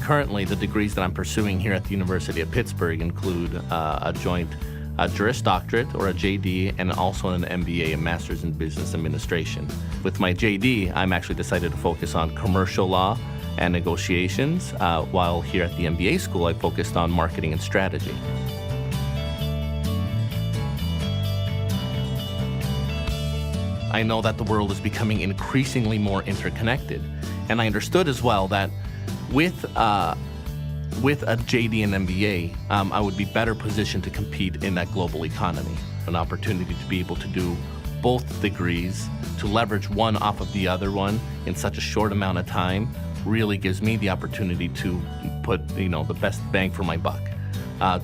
Currently, the degrees that I'm pursuing here at the University of Pittsburgh include a joint Juris doctorate, or a JD, and also an MBA, a Master's in Business Administration. With my JD, I'm actually decided to focus on commercial law and negotiations, while here at the MBA school, I focused on marketing and strategy. I know that the world is becoming increasingly more interconnected, and I understood as well that with a JD and MBA, I would be better positioned to compete in that global economy. An opportunity to be able to do both degrees, to leverage one off of the other one in such a short amount of time, really gives me the opportunity to put, the best bang for my buck,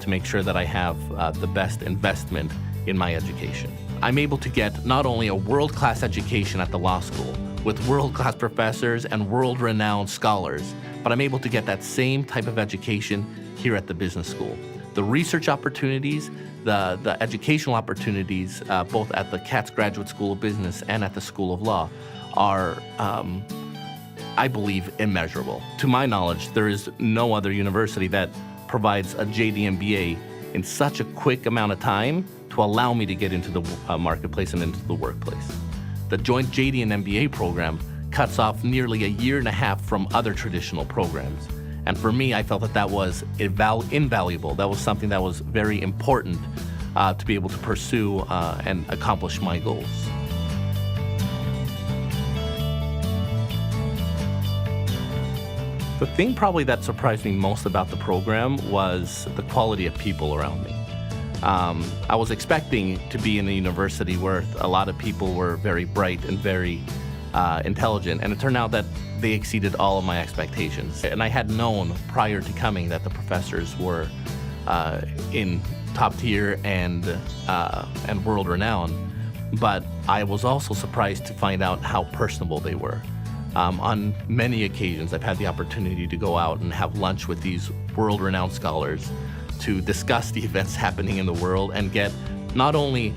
to make sure that I have the best investment in my education. I'm able to get not only a world-class education at the law school with world-class professors and world-renowned scholars, but I'm able to get that same type of education here at the business school. The research opportunities, the educational opportunities, both at the Katz Graduate School of Business and at the School of Law, are, I believe, immeasurable. To my knowledge, there is no other university that provides a JD MBA in such a quick amount of time to allow me to get into the marketplace and into the workplace. The joint JD and MBA program cuts off nearly a year and a half from other traditional programs. And for me, I felt that that was invaluable. That was something that was very important to be able to pursue and accomplish my goals. The thing probably that surprised me most about the program was the quality of people around me. I was expecting to be in a university where a lot of people were very bright and very intelligent, and it turned out that they exceeded all of my expectations. And I had known prior to coming that the professors were in top tier and world renowned, but I was also surprised to find out how personable they were. On many occasions, I've had the opportunity to go out and have lunch with these world-renowned scholars to discuss the events happening in the world and get not only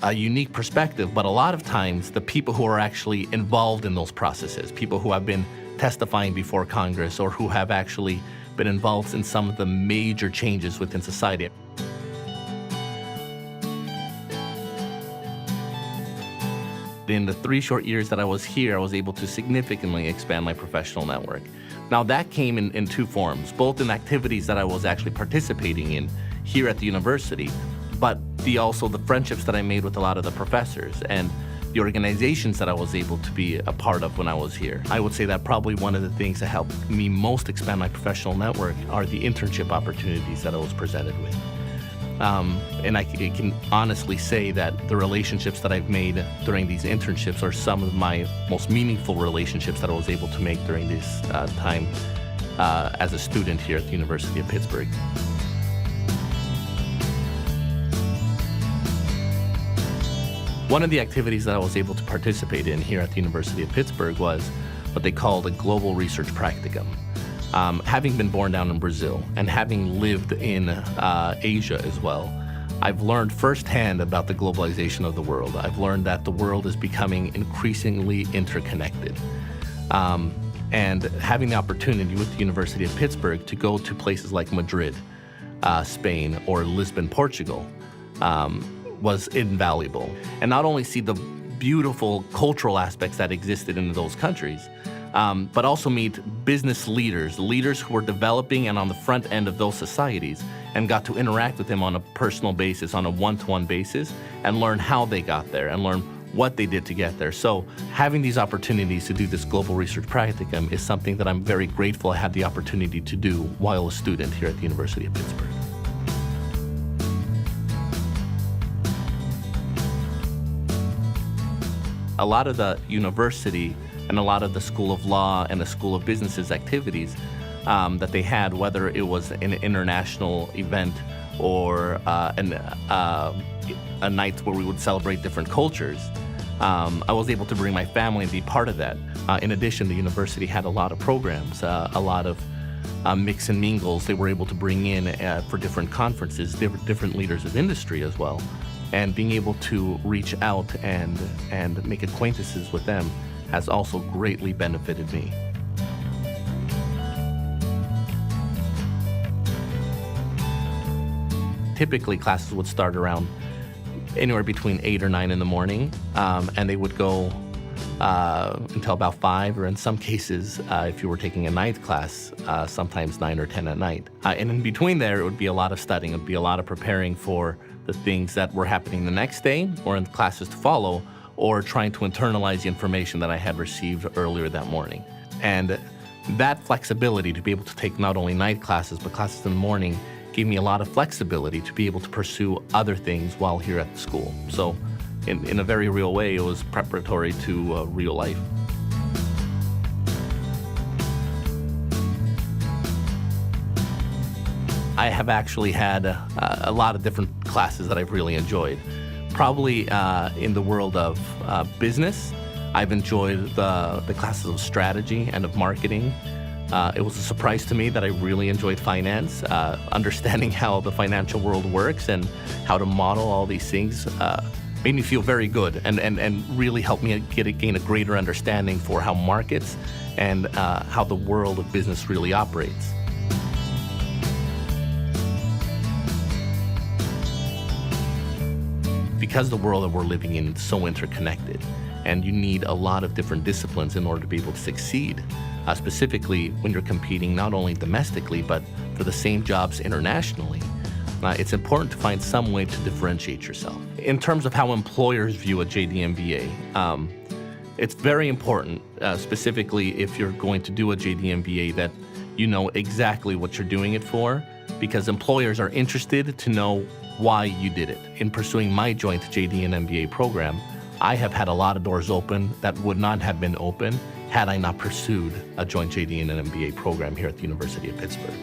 a unique perspective, but a lot of times the people who are actually involved in those processes, people who have been testifying before Congress or who have actually been involved in some of the major changes within society. In the 3 short years that I was here, I was able to significantly expand my professional network. Now that came in two forms, both in activities that I was actually participating in here at the university, but also the friendships that I made with a lot of the professors and the organizations that I was able to be a part of when I was here. I would say that probably one of the things that helped me most expand my professional network are the internship opportunities that I was presented with. And I can honestly say that the relationships that I've made during these internships are some of my most meaningful relationships that I was able to make during this time as a student here at the University of Pittsburgh. One of the activities that I was able to participate in here at the University of Pittsburgh was what they called a global research practicum. Having been born down in Brazil and having lived in Asia as well, I've learned firsthand about the globalization of the world. I've learned that the world is becoming increasingly interconnected. And having the opportunity with the University of Pittsburgh to go to places like Madrid, Spain, or Lisbon, Portugal, was invaluable. And not only see the beautiful cultural aspects that existed in those countries, but also meet business leaders who were developing and on the front end of those societies, and got to interact with them on a personal basis, on a one-to-one basis, and learn how they got there and learn what they did to get there. So having these opportunities to do this global research practicum is something that I'm very grateful I had the opportunity to do while a student here at the University of Pittsburgh. A lot of the university and a lot of the School of Law and the School of Business's activities that they had, whether it was an international event or a night where we would celebrate different cultures, I was able to bring my family and be part of that. In addition, the university had a lot of programs, a lot of mix and mingles they were able to bring in for different conferences, different leaders of industry as well. And being able to reach out and make acquaintances with them has also greatly benefited me. typically classes would start around anywhere between 8 or 9 in the morning, and they would go until about 5, or in some cases, if you were taking a night class, sometimes 9 or 10 at night. And in between there, it would be a lot of studying. It would be a lot of preparing for the things that were happening the next day or in the classes to follow, or trying to internalize the information that I had received earlier that morning. And that flexibility to be able to take not only night classes, but classes in the morning gave me a lot of flexibility to be able to pursue other things while here at the school. So in a very real way, it was preparatory to real life. I have actually had a lot of different classes that I've really enjoyed. Probably in the world of business, I've enjoyed the classes of strategy and of marketing. It was a surprise to me that I really enjoyed finance. Understanding how the financial world works and how to model all these things made me feel very good and really helped me gain a greater understanding for how markets and how the world of business really operates. Because the world that we're living in is so interconnected, and you need a lot of different disciplines in order to be able to succeed, specifically when you're competing not only domestically, but for the same jobs internationally, it's important to find some way to differentiate yourself. In terms of how employers view a JD MBA, it's very important, specifically if you're going to do a JD MBA, that you know exactly what you're doing it for, because employers are interested to know why you did it. In pursuing my joint JD and MBA program, I have had a lot of doors open that would not have been open had I not pursued a joint JD and an MBA program here at the University of Pittsburgh.